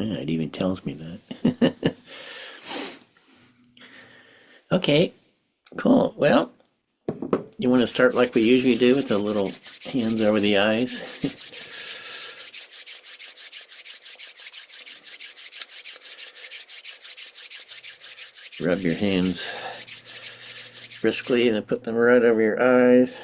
Yeah, it even tells me that. Okay, cool. Well, you want to start like we usually do with the little hands over the eyes? Rub your hands briskly and then put them right over your eyes.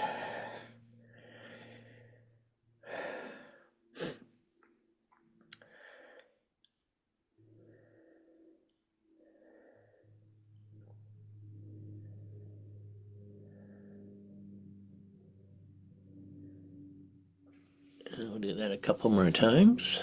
And we'll do that a couple more times.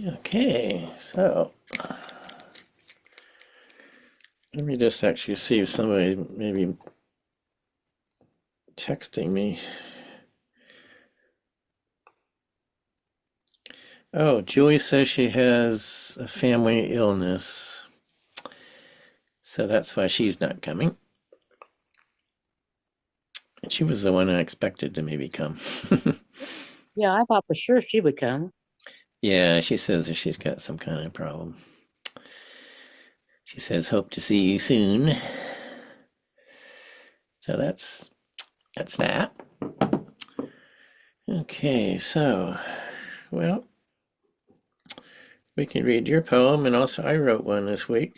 Okay, so let me just actually see if somebody maybe texting me. Oh, Julie says she has a family illness, so that's why she's not coming. And she was the one I expected to maybe come. Yeah, I thought for sure she would come. Yeah, she says that she's got some kind of problem. She says, hope to see you soon. So that's that. Okay, so, well, we can read your poem, and also I wrote one this week.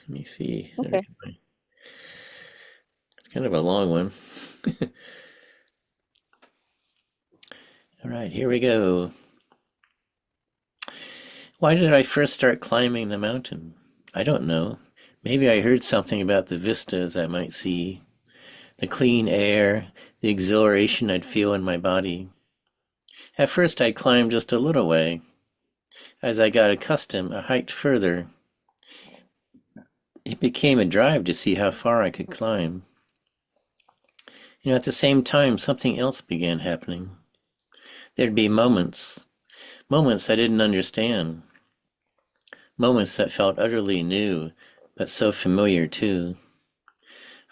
Let me see. Okay. It's kind of a long one. All right, here we go. Why did I first start climbing the mountain? I don't know. Maybe I heard something about the vistas I might see, the clean air, the exhilaration I'd feel in my body. At first I climbed just a little way. As I got accustomed, I hiked further. It became a drive to see how far I could climb. At the same time, something else began happening. There'd be moments I didn't understand, moments that felt utterly new, but so familiar too.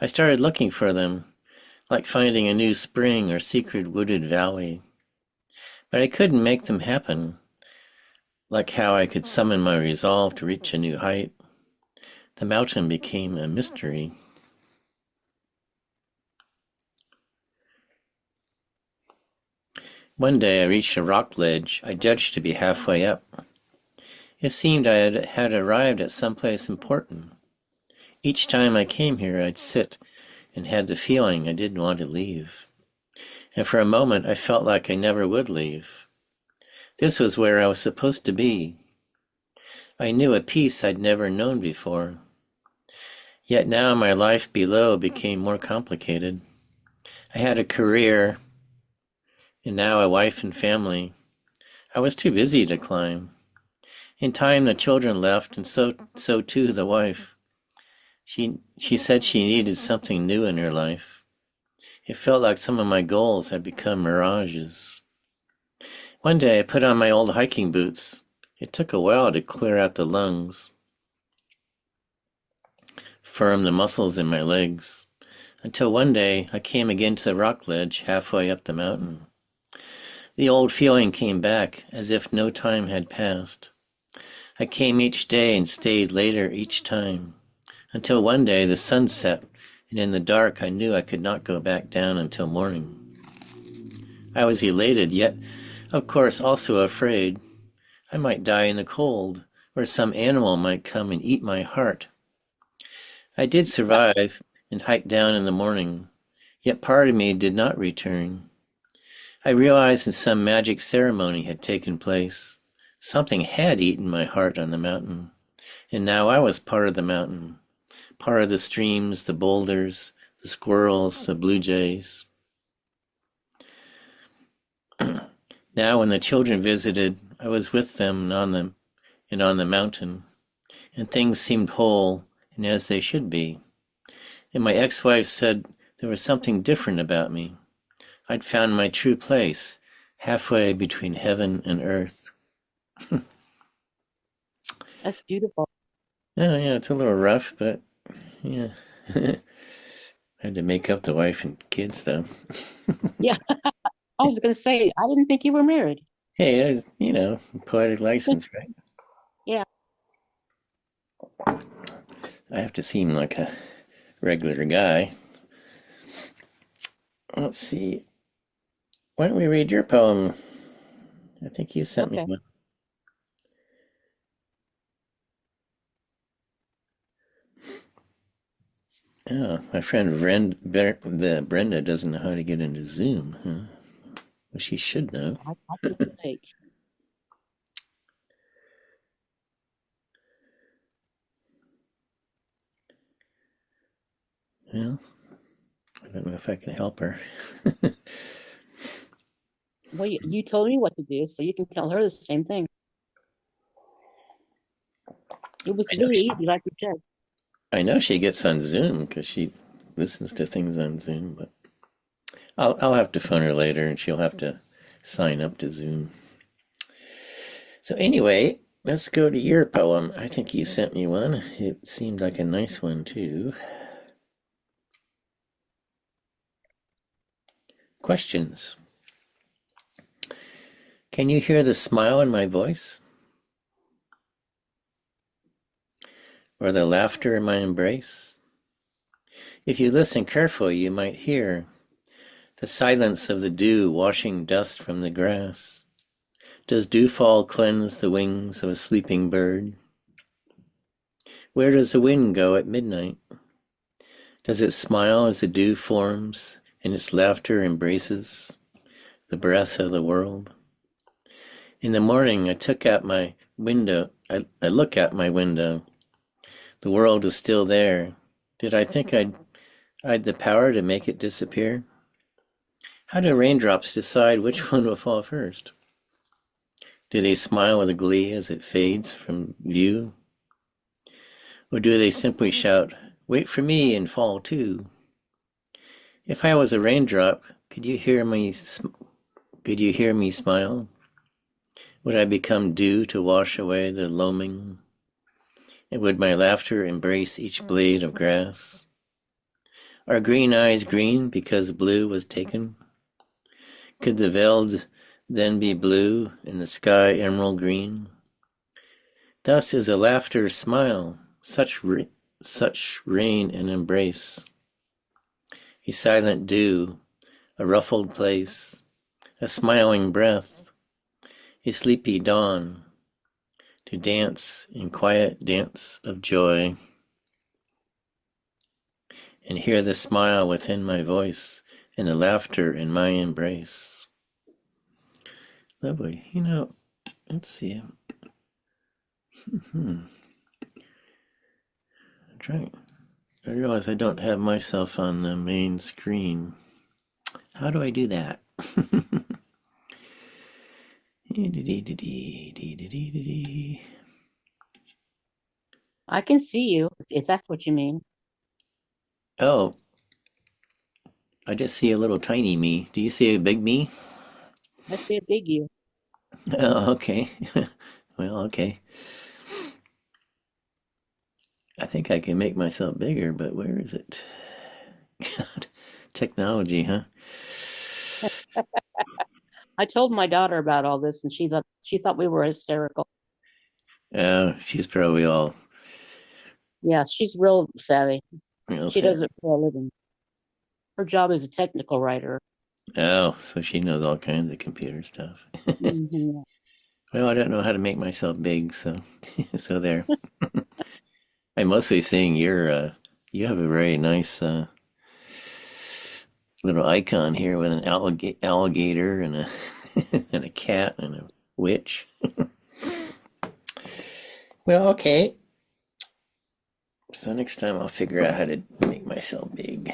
I started looking for them, like finding a new spring or secret wooded valley. But I couldn't make them happen, like how I could summon my resolve to reach a new height. The mountain became a mystery. One day I reached a rock ledge I judged to be halfway up. It seemed I had arrived at some place important. Each time I came here, I'd sit and had the feeling I didn't want to leave. And for a moment, I felt like I never would leave. This was where I was supposed to be. I knew a peace I'd never known before. Yet now my life below became more complicated. I had a career, and now a wife and family. I was too busy to climb. In time, the children left, and so too the wife. She said she needed something new in her life. It felt like some of my goals had become mirages. One day I put on my old hiking boots. It took a while to clear out the lungs, firm the muscles in my legs, until one day I came again to the rock ledge halfway up the mountain. The old feeling came back, as if no time had passed. I came each day and stayed later each time, until one day the sun set, and in the dark I knew I could not go back down until morning. I was elated, yet, of course, also afraid. I might die in the cold, or some animal might come and eat my heart. I did survive and hiked down in the morning, yet part of me did not return. I realized that some magic ceremony had taken place. Something had eaten my heart on the mountain, and now I was part of the mountain, part of the streams, the boulders, the squirrels, the blue jays. Now when the children visited, I was with them and on them, and on the mountain, and things seemed whole and as they should be. And my ex-wife said there was something different about me. I'd found my true place, halfway between heaven and earth. That's beautiful. Oh, yeah, it's a little rough, but yeah. Had to make up the wife and kids, though. Yeah, I was gonna say I didn't think you were married. Hey, poetic license, right? Yeah. I have to seem like a regular guy. Let's see. Why don't we read your poem? I think you sent me Okay. one. Oh, my friend Brenda doesn't know how to get into Zoom, huh? Well, she should know. I can relate. Well, I don't know if I can help her. Well, you told me what to do, so you can tell her the same thing. It was I know really she, easy, like you said. I know she gets on Zoom because she listens to things on Zoom, but I'll have to phone her later and she'll have to sign up to Zoom. So anyway, let's go to your poem. I think you sent me one. It seemed like a nice one too. Questions. Can you hear the smile in my voice? Or the laughter in my embrace? If you listen carefully, you might hear the silence of the dew washing dust from the grass. Does dewfall cleanse the wings of a sleeping bird? Where does the wind go at midnight? Does it smile as the dew forms and its laughter embraces the breath of the world? In the morning, I took out my window. I look out my window. The world is still there. Did I think I'd the power to make it disappear? How do raindrops decide which one will fall first? Do they smile with glee as it fades from view? Or do they simply shout, "Wait for me and fall too"? If I was a raindrop, could you hear me smile? Would I become dew to wash away the loaming? And would my laughter embrace each blade of grass? Are green eyes green because blue was taken? Could the veld then be blue and the sky emerald green? Thus is a laughter smile, such rain and embrace, a silent dew, a ruffled place, a smiling breath, a sleepy dawn, to dance in quiet dance of joy, and hear the smile within my voice and the laughter in my embrace. Lovely. Let's see. I'm trying. I realize I don't have myself on the main screen. How do I do that? I can see you, if that's what you mean. Oh, I just see a little tiny me. Do you see a big me? I see a big you. Oh, okay. Well, okay. I think I can make myself bigger, but where is it? God, technology, huh? I told my daughter about all this, and she thought we were hysterical. She's probably all, Yeah, she's real savvy. She sad. does it for a living. Her job is a technical writer. Oh, so she knows all kinds of computer stuff. Hmm. Well, I don't know how to make myself big, so so there. I'm mostly saying you have a very nice little icon here with an alligator and a and a cat and a witch. Well, okay. So next time I'll figure out how to make myself big.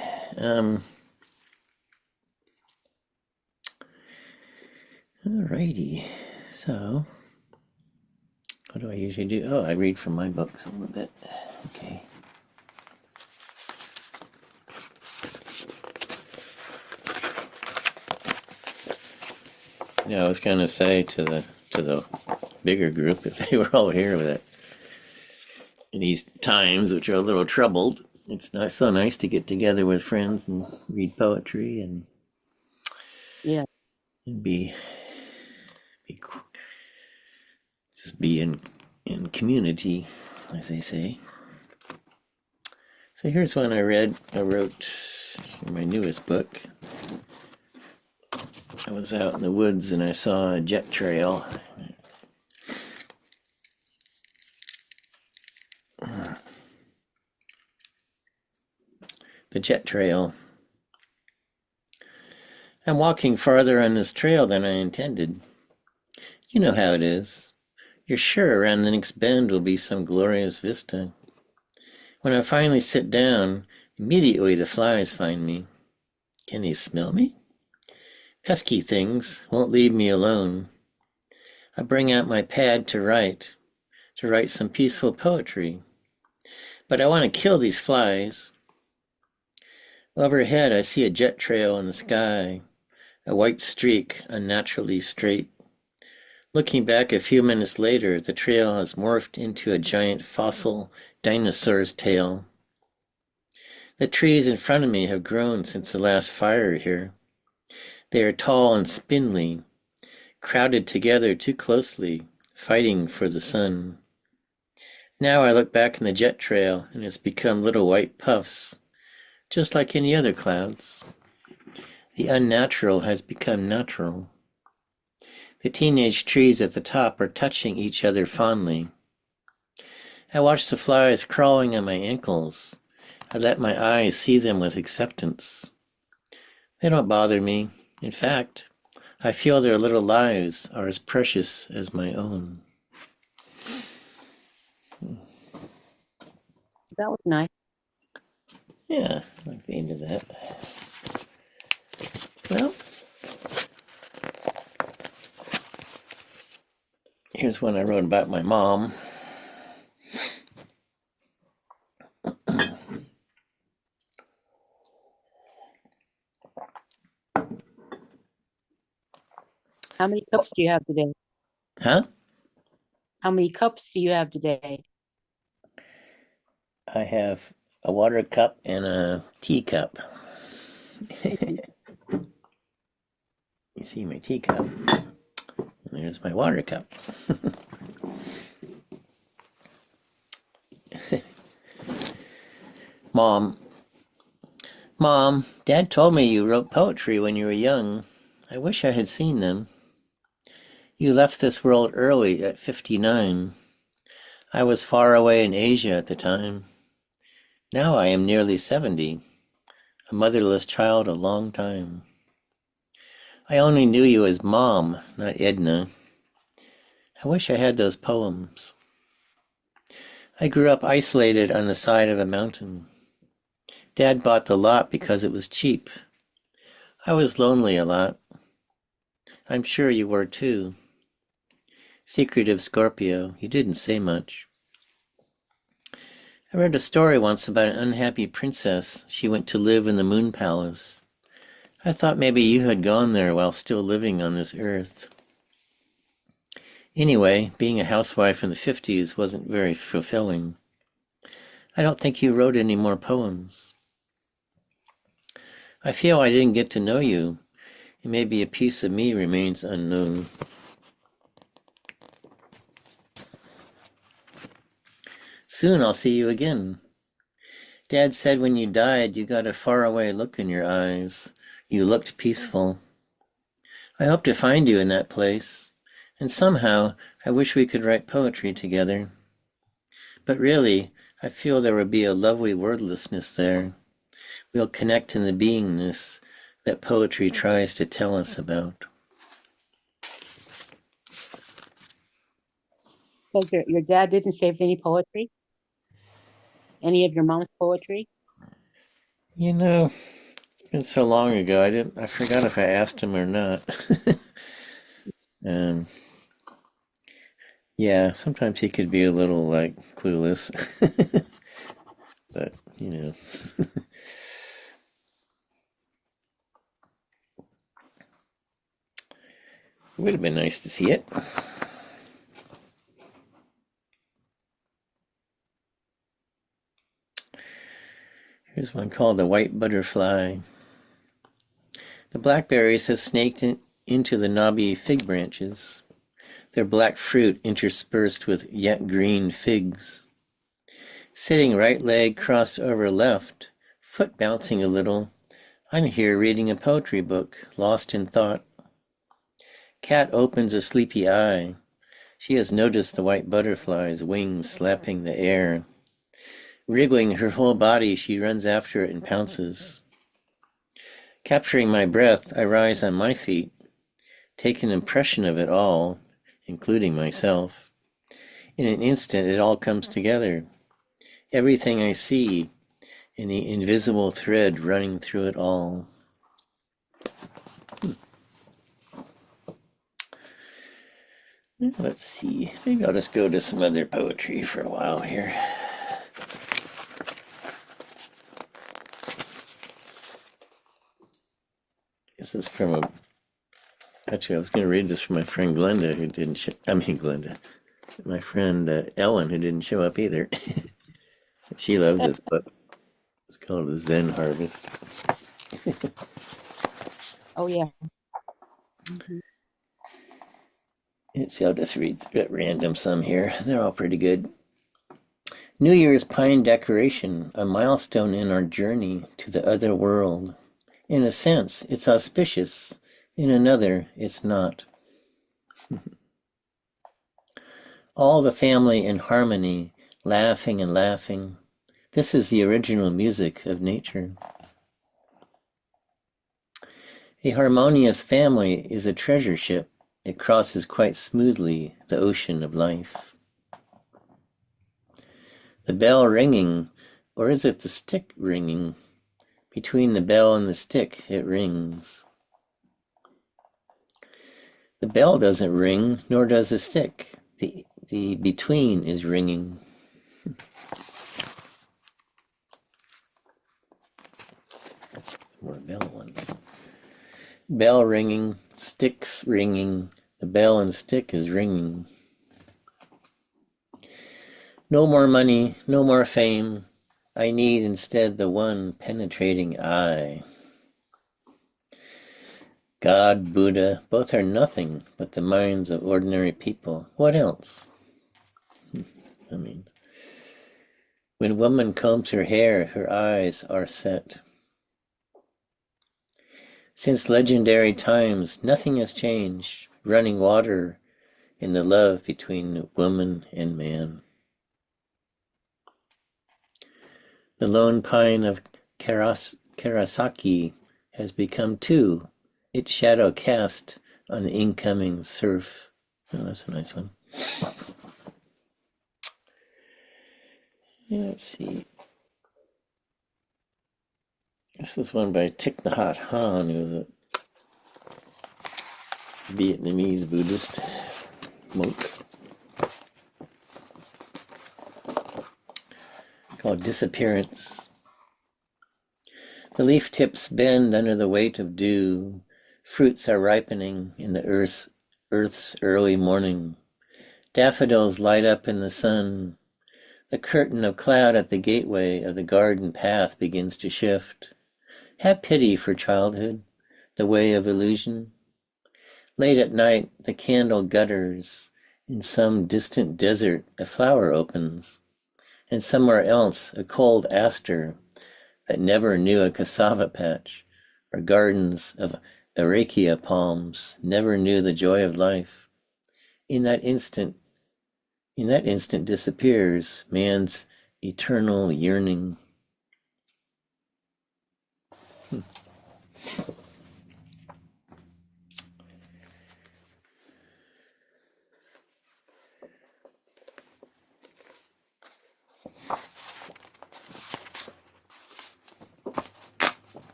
Alrighty. So What do I usually do? Oh, I read from my books a little bit. Okay. Yeah, I was gonna say to the bigger group if they were all here with it in these times, which are a little troubled. It's not so nice to get together with friends and read poetry Yeah. and be just be in community, as they say. So here's one I read. I wrote in my newest book. I was out in the woods and I saw a jet trail. The jet trail. I'm walking farther on this trail than I intended. You know how it is. You're sure around the next bend will be some glorious vista. When I finally sit down, immediately the flies find me. Can they smell me? Pesky things won't leave me alone. I bring out my pad to write some peaceful poetry. But I want to kill these flies. Overhead, I see a jet trail in the sky, a white streak unnaturally straight. Looking back a few minutes later, the trail has morphed into a giant fossil dinosaur's tail. The trees in front of me have grown since the last fire here. They are tall and spindly, crowded together too closely, fighting for the sun. Now I look back in the jet trail and it's become little white puffs, just like any other clouds. The unnatural has become natural. The teenage trees at the top are touching each other fondly. I watch the flies crawling on my ankles. I let my eyes see them with acceptance. They don't bother me. In fact, I feel their little lives are as precious as my own. That was nice. Yeah, I like the end of that. Well, here's one I wrote about my mom. How many cups do you have today? Huh? How many cups do you have today? I have a water cup and a teacup. You see my teacup. And there's my water cup. Mom, Dad told me you wrote poetry when you were young. I wish I had seen them. You left this world early at 59. I was far away in Asia at the time. Now I am nearly 70, a motherless child a long time. I only knew you as Mom, not Edna. I wish I had those poems. I grew up isolated on the side of a mountain. Dad bought the lot because it was cheap. I was lonely a lot. I'm sure you were too. Secretive Scorpio, you didn't say much. I read a story once about an unhappy princess. She went to live in the Moon Palace. I thought maybe you had gone there while still living on this earth. Anyway, being a housewife in the 50s wasn't very fulfilling. I don't think you wrote any more poems. I feel I didn't get to know you, and maybe a piece of me remains unknown. Soon I'll see you again. Dad said when you died you got a faraway look in your eyes. You looked peaceful. I hope to find you in that place, and somehow I wish we could write poetry together. But really, I feel there would be a lovely wordlessness there. We'll connect in the beingness that poetry tries to tell us about. So your dad didn't save any poetry? Any of your mom's poetry? You know, it's been so long ago, I forgot if I asked him or not. um, Yeah, sometimes he could be a little like clueless, but it would have been nice to see it. Here's one called The White Butterfly. The blackberries have snaked into the knobby fig branches, their black fruit interspersed with yet green figs. Sitting right leg crossed over left, foot bouncing a little, I'm here reading a poetry book, lost in thought. Cat opens a sleepy eye. She has noticed the white butterfly's wings slapping the air. Wriggling her whole body, she runs after it and pounces. Capturing my breath, I rise on my feet, take an impression of it all, including myself. In an instant, it all comes together. Everything I see, and the invisible thread running through it all. Let's see. Maybe I'll just go to some other poetry for a while here. This is from a... Actually, I was going to read this from my friend Glenda, who didn't show... Glenda. My friend Ellen, who didn't show up either. She loves this book. It's called The Zen Harvest. Oh, yeah. Let's see, I'll just read at random some here. They're all pretty good. New Year's pine decoration, a milestone in our journey to the other world. In a sense, it's auspicious. In another, it's not. All the family in harmony, laughing and laughing. This is the original music of nature. A harmonious family is a treasure ship. It crosses quite smoothly the ocean of life. The bell ringing, or is it the stick ringing? Between the bell and the stick, it rings. The bell doesn't ring, nor does the stick. The between is ringing. More bell ones. Bell ringing, sticks ringing. The bell and stick is ringing. No more money, no more fame. I need instead the one penetrating eye. God, Buddha, both are nothing but the minds of ordinary people. What else? When woman combs her hair, her eyes are set. Since legendary times, nothing has changed. Running water in the love between woman and man. The lone pine of Karasaki has become two, its shadow cast on the incoming surf. Oh, that's a nice one. Yeah, let's see. This is one by Thich Nhat Hanh, who's a Vietnamese Buddhist monk, called Disappearance. The leaf tips bend under the weight of dew. Fruits are ripening in the earth's early morning. Daffodils light up in the sun. The curtain of cloud at the gateway of the garden path begins to shift. Have pity for childhood, the way of illusion. Late at night, the candle gutters. In some distant desert, a flower opens. And somewhere else, a cold aster that never knew a cassava patch, or gardens of areca palms, never knew the joy of life. In that instant disappears man's eternal yearning.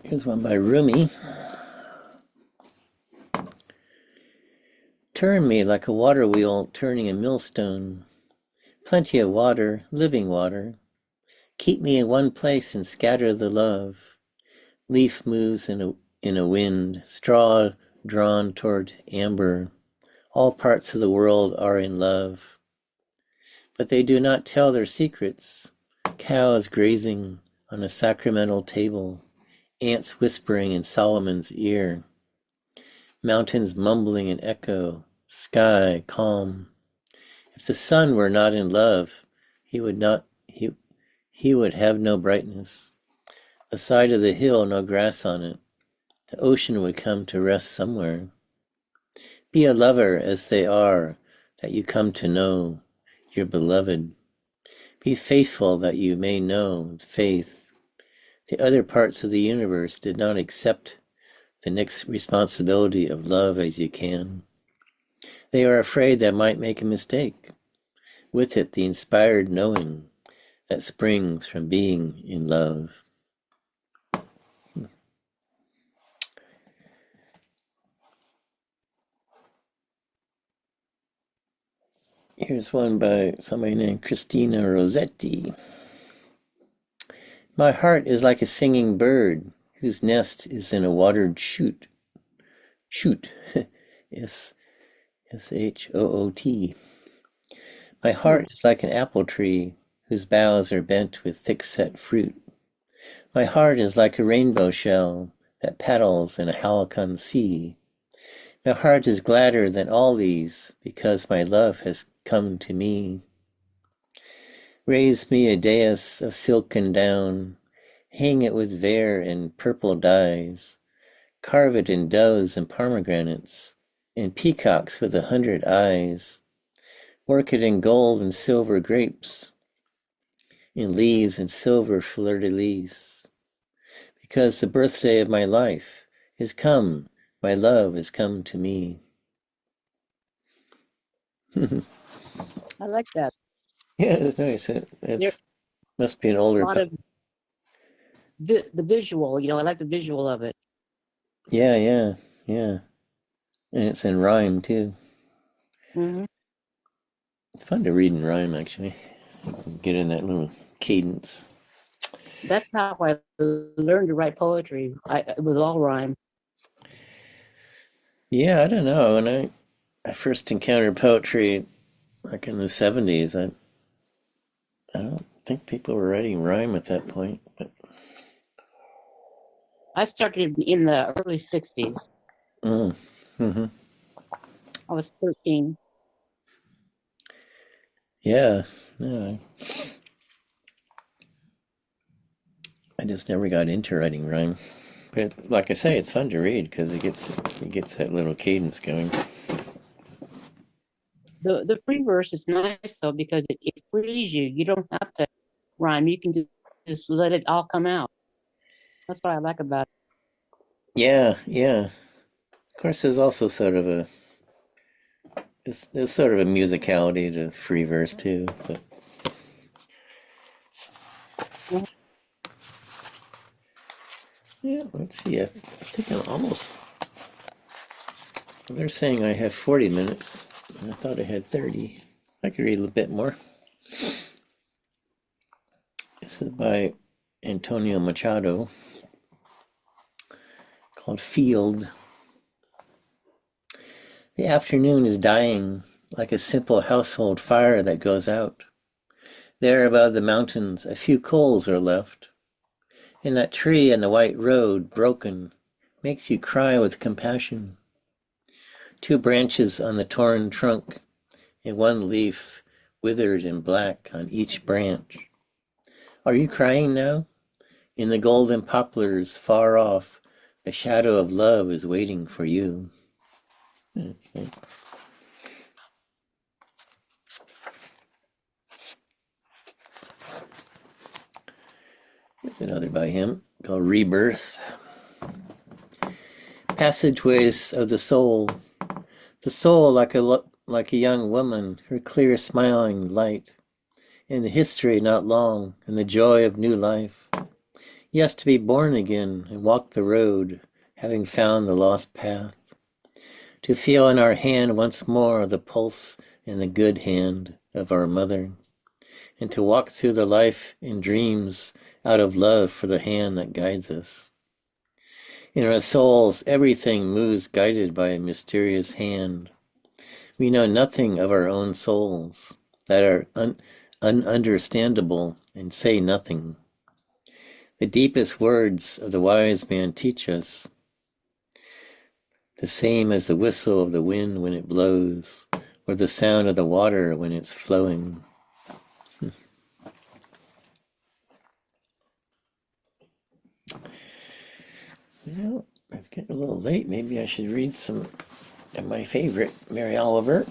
Here's one by Rumi. Turn me like a water wheel turning a millstone. Plenty of water, living water. Keep me in one place and scatter the love. Leaf moves in a wind, straw drawn toward amber. All parts of the world are in love. But they do not tell their secrets. Cows grazing on a sacramental table. Ants whispering in Solomon's ear. Mountains mumbling in echo. Sky calm. If the sun were not in love, he would have no brightness. The side of the hill, no grass on it. The ocean would come to rest somewhere. Be a lover as they are, that you come to know your beloved. Be faithful that you may know faith. The other parts of the universe did not accept the next responsibility of love as you can. They are afraid they might make a mistake. With it, the inspired knowing that springs from being in love. Here's one by somebody named Christina Rossetti. My heart is like a singing bird whose nest is in a watered shoot. Shoot. S-H-O-O-T. My heart is like an apple tree whose boughs are bent with thick-set fruit. My heart is like a rainbow shell that paddles in a halcyon sea. My heart is gladder than all these because my love has come to me. Raise me a dais of silken down, hang it with vair and purple dyes, carve it in doves and pomegranates, and peacocks with 100 eyes, work it in gold and silver grapes, in leaves and silver fleur-de-lis, because the birthday of my life is come, my love has come to me. I like that. Yeah, it's nice. It There must be an older a lot of the visual, I like the visual of it. Yeah. And it's in rhyme too. Hmm. It's fun to read in rhyme, actually. Get in that little cadence. That's how I learned to write poetry. It was all rhyme. Yeah, I don't know. When I first encountered poetry, like in the 70s, I don't think people were writing rhyme at that point. But I started in the early 60s. mm-hmm. I was 13. Yeah, I just never got into writing rhyme. But like I say, it's fun to read because it gets that little cadence going. The free verse is nice though because it frees you. You don't have to rhyme. You can just let it all come out. That's what I like about it. Yeah. Of course, there's also there's sort of a musicality to free verse too. But Mhm. yeah, let's see. I think I'm almost. They're saying I have 40 minutes. I thought I had 30. I could read a little bit more. This is by Antonio Machado, called Field. The afternoon is dying, like a simple household fire that goes out. There above the mountains, a few coals are left. And that tree on the white road, broken, makes you cry with compassion. 2 branches on the torn trunk, and 1 leaf withered and black on each branch. Are you crying now? In the golden poplars far off, the shadow of love is waiting for you. Okay. Here's another by him called Rebirth. Passageways of the soul like a young woman, her clear smiling light, in the history not long, and the joy of new life. Yes, to be born again and walk the road, having found the lost path. to feel in our hand once more the pulse and the good hand of our mother, and to walk through the life in dreams out of love for the hand that guides us. In our souls, everything moves guided by a mysterious hand. We know nothing of our own souls that are ununderstandable and say nothing. The deepest words of the wise man teach us, the same as the whistle of the wind when it blows, or the sound of the water when it's flowing. Well, it's getting a little late. Maybe I should read some of my favorite, Mary Oliver.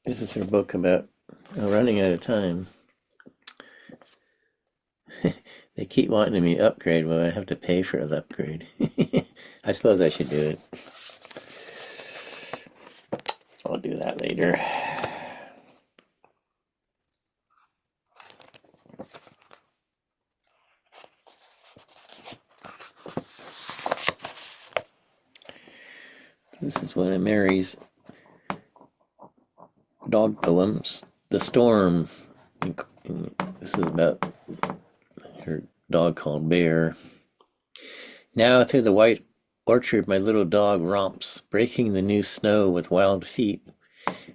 This is her book about running out of time. They keep wanting me to upgrade. Well, I have to pay for the upgrade. I suppose I should do it. I'll do that later. This is one of Mary's dog poems, The Storm. This is about her dog called Bear. Now through the white orchard my little dog romps, breaking the new snow with wild feet,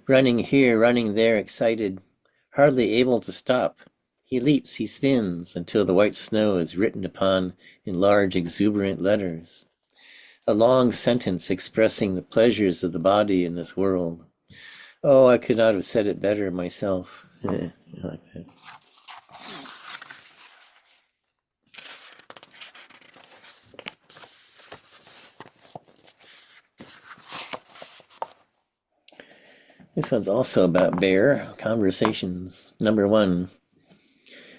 running here, running there, excited, hardly able to stop. He leaps, he spins, until the white snow is written upon in large exuberant letters. A long sentence expressing the pleasures of the body in this world. Oh, I could not have said it better myself. I like that. This one's also about Bear. Conversations. Number 1.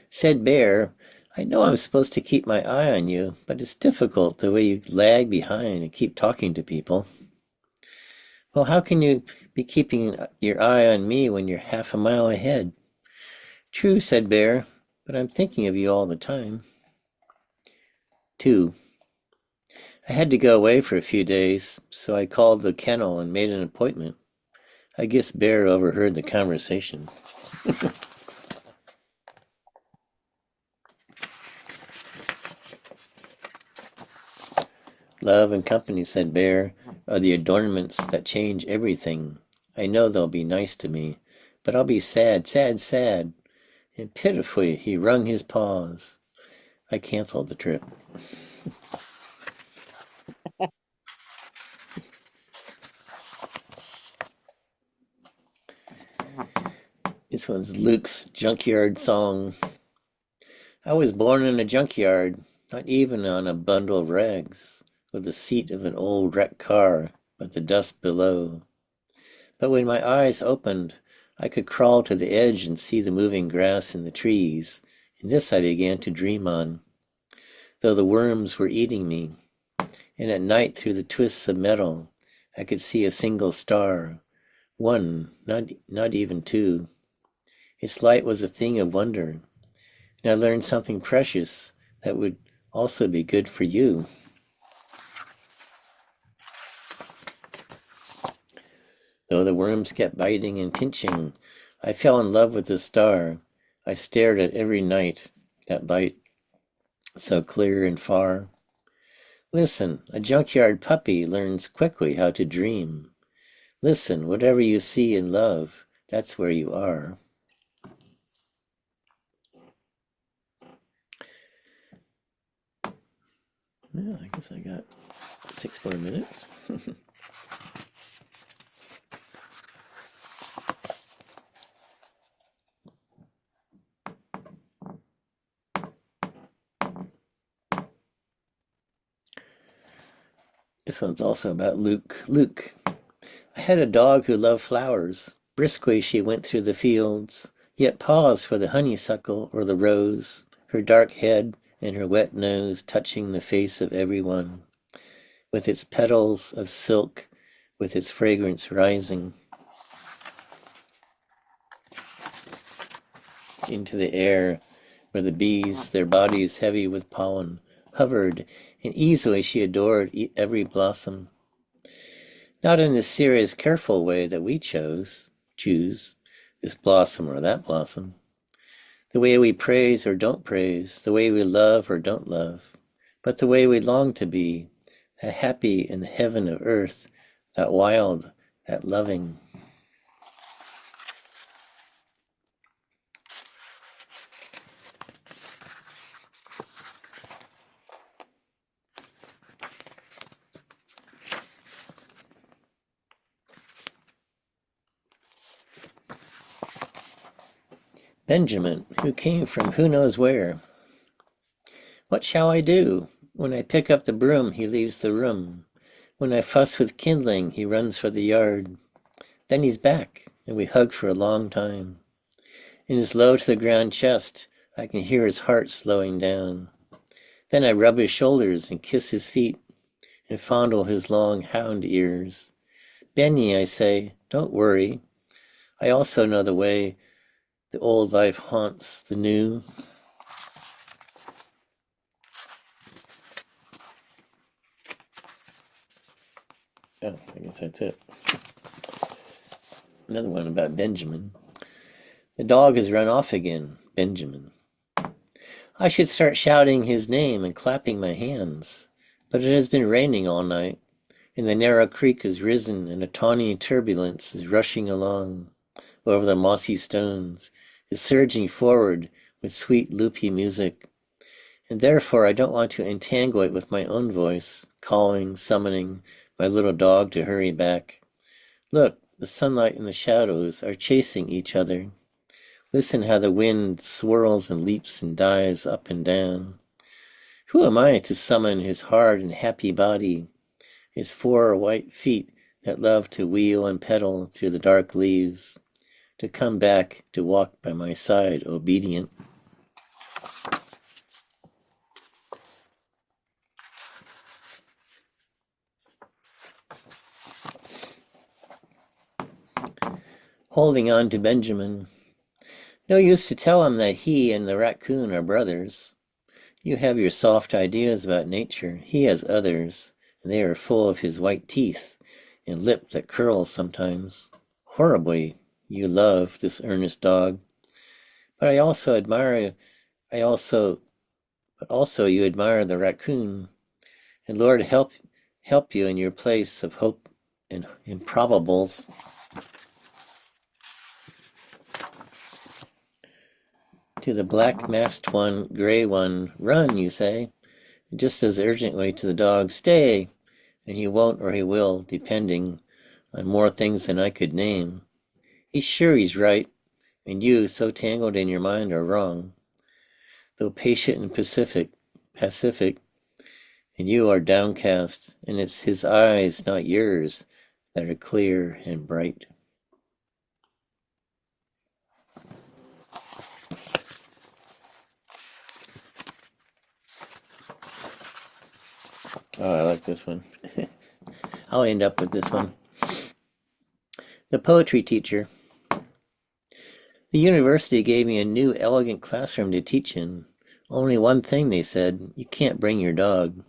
Said Bear, I know I'm supposed to keep my eye on you, but it's difficult the way you lag behind and keep talking to people. Well, how can you be keeping your eye on me when you're half a mile ahead? True, said Bear, but I'm thinking of you all the time. 2. I had to go away for a few days, so I called the kennel and made an appointment. I guess Bear overheard the conversation. Love and company, said Bear, are the adornments that change everything. I know they'll be nice to me, but I'll be sad, sad, sad. And pitifully he wrung his paws. I canceled the trip. This one's Luke's Junkyard Song. I was born in a junkyard, not even on a bundle of rags, with the seat of an old wrecked car, but the dust below. But when my eyes opened, I could crawl to the edge and see the moving grass and the trees, and this I began to dream on, though the worms were eating me. And at night through the twists of metal, I could see a single star, one, not even two. Its light was a thing of wonder, and I learned something precious that would also be good for you. Though the worms kept biting and pinching, I fell in love with the star. I stared at every night, that light so clear and far. Listen, a junkyard puppy learns quickly how to dream. Listen, whatever you see in love, that's where you are. Well, I guess I got 6 more minutes. This one's also about Luke. Luke, I had a dog who loved flowers. Briskly she went through the fields, yet paused for the honeysuckle or the rose, her dark head and her wet nose touching the face of everyone, with its petals of silk, with its fragrance rising into the air, where the bees, their bodies heavy with pollen, hovered, and easily she adored every blossom. Not in the serious, careful way that we choose this blossom or that blossom. The way we praise or don't praise, the way we love or don't love, but the way we long to be, that happy in the heaven of earth, that wild, that loving. Benjamin, who came from who knows where. What shall I do? When I pick up the broom, he leaves the room. When I fuss with kindling, he runs for the yard. Then he's back, and we hug for a long time. In his low to the ground chest, I can hear his heart slowing down. Then I rub his shoulders and kiss his feet and fondle his long hound ears. Benny, I say, don't worry. I also know the way the old life haunts the new. Oh, I guess that's it. Another one about Benjamin. The dog has run off again, Benjamin. I should start shouting his name and clapping my hands, but it has been raining all night, and the narrow creek has risen, and a tawny turbulence is rushing along over the mossy stones, is surging forward with sweet loopy music, and therefore I don't want to entangle it with my own voice, calling, summoning my little dog to hurry back. Look, the sunlight and the shadows are chasing each other. Listen how the wind swirls and leaps and dives up and down. Who am I to summon his hard and happy body, his 4 white feet that love to wheel and pedal through the dark leaves, to come back to walk by my side obedient? Holding on to Benjamin. No use to tell him that he and the raccoon are brothers. You have your soft ideas about nature. He has others, and they are full of his white teeth and lip that curls sometimes. Horribly, you love this earnest dog. But I also admire, I also, but also you admire the raccoon. And Lord, help you in your place of hope and improbables. To the black masked one, gray one, run, you say, just as urgently to the dog, stay, and he won't or he will, depending on more things than I could name. He's sure he's right, and you, so tangled in your mind, are wrong. Though patient and pacific, and you are downcast, and it's his eyes, not yours, that are clear and bright. Oh, I like this one. I'll end up with this one. The poetry teacher. The university gave me a new elegant classroom to teach in. Only one thing, they said, you can't bring your dog.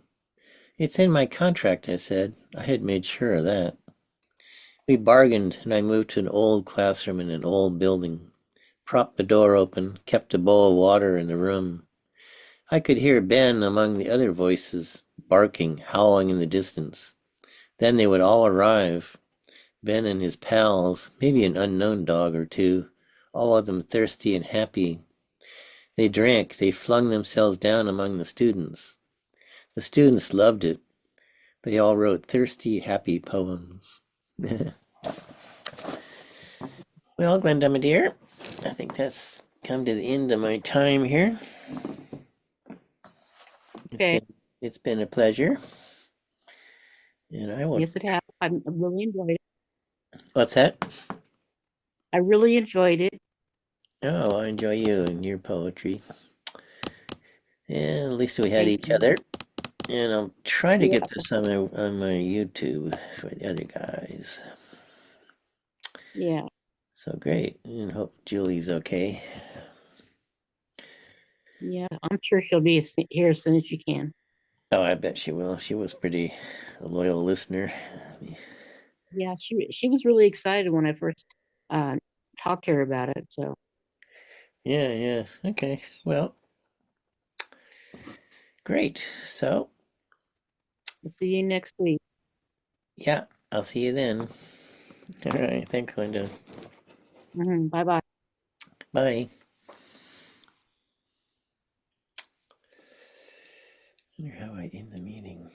It's in my contract, I said. I had made sure of that. We bargained, and I moved to an old classroom in an old building, propped the door open, kept a bowl of water in the room. I could hear Ben among the other voices, barking, howling in the distance. Then they would all arrive, Ben and his pals, maybe an unknown dog or two, all of them thirsty and happy. They drank, they flung themselves down among the students. The students loved it. They all wrote thirsty, happy poems. Well, Glenda, my dear, I think that's come to the end of my time here. Okay. It's been a pleasure. And I will. Yes, it has. I really enjoyed it. What's that? I really enjoyed it. Oh, I enjoy you and your poetry. And at least we had Thank each you. other. And I'll try to Yeah. get this on my YouTube for the other guys. Yeah. So great. And hope Julie's okay. Yeah. I'm sure she'll be here as soon as she can. Oh, I bet she will. She was pretty a loyal listener. Yeah, she was really excited when I first uh, talked to her about it. So Yeah, yeah. Okay. Well, great. So, we'll see you next week. yeah, I'll see you then. All right. Thanks, Linda. Bye bye. Bye. I wonder how I end the meeting.